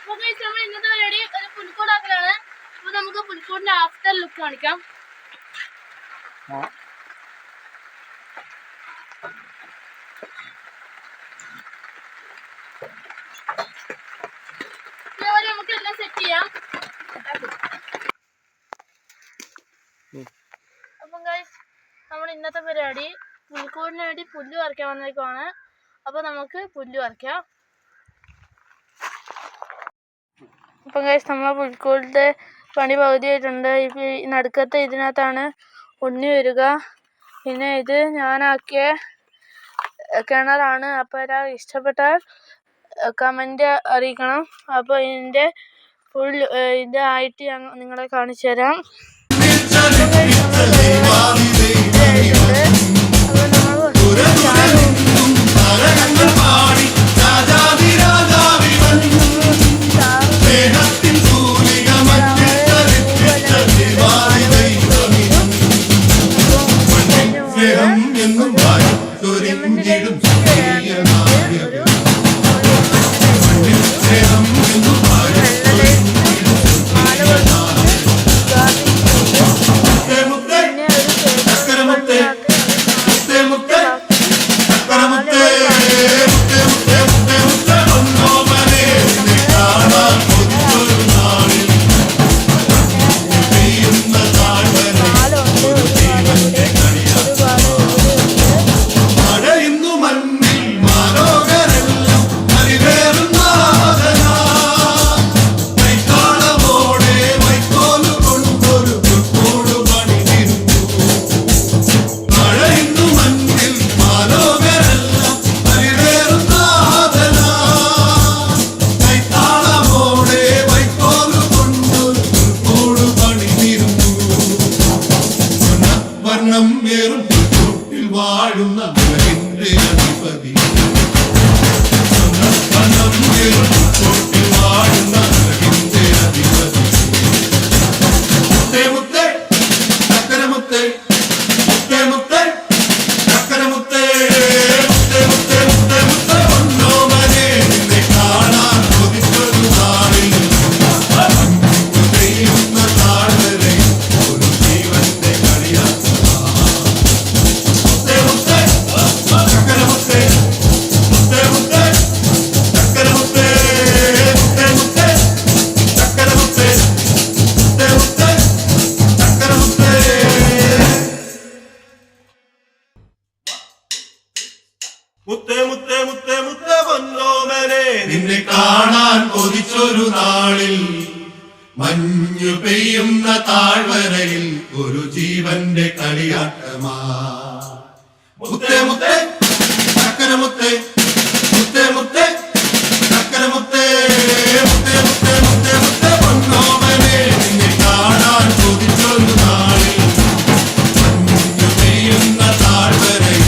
ഇന്നത്തെ പരിപാടി ഒരു പുൽക്കൂടാക്കലാണ്. അപ്പൊ നമുക്ക് പുൽക്കൂടിന്റെ ആഫ്റ്റർ ലുക്ക് കാണിക്കാം. ഇതേപോലെ നമുക്ക് എല്ലാം സെറ്റ് ചെയ്യാം. അപ്പം ഗൈസ്, നമ്മുടെ ഇന്നത്തെ പരിപാടി പുൽക്കൂടിന് വേണ്ടി പുല്ല് പറിക്കാൻ വന്നേക്കുവാണ്. അപ്പൊ നമുക്ക് പുല്ല് പറിക്കാം. അപ്പം ഗൈസ്, നമ്മളെ പുൽക്കൂടിൻ്റെ പണി പകുതിയായിട്ടുണ്ട്. ഇപ്പം ഈ നടുക്കത്തെ ഇതിനകത്താണ് ഉണ്ണി വരിക. പിന്നെ ഇത് ഞാനാക്കിയ കിണറാണ്. അപ്പോൾ ഒരാൾ ഇഷ്ടപ്പെട്ടാൽ കമൻറ്റ് അറിയിക്കണം. അപ്പോൾ ഇതിൻ്റെ ഫുൾ ഇതായിട്ട് നിങ്ങളെ കാണിച്ചു തരാം. വാഴുന്ന അധിപതി വാഴുന്ന അധിപതി മുത്തേ മുത്തേ ചക്കരമുത്തേ മുത്തേ മുത്തേ ചക്കരമുത്തേ മുത്തേ മുത്തേ മുത്തേ മുത്തേ ഒന്നോ മനെ നിന്നെ കാണാൻ കൊതിച്ചൊരു നാളിൽ ചെയ്യുന്ന താഴ്വരെ ഒരു ജീവന്റെ കളിയാത്ത മുത്തേ മുത്തേ മുത്തേ മുത്തേ പൊന്നോമനെ നിന്നെ കാണാൻ കൊതിച്ചൊരു നാളിൽ മഞ്ഞു പെയ്യുന്ന താഴ്വരയിൽ ഒരു ജീവന്റെ കളിയാട്ടമാ മുത്തേ മുത്തേ ചക്കരമുത്തേ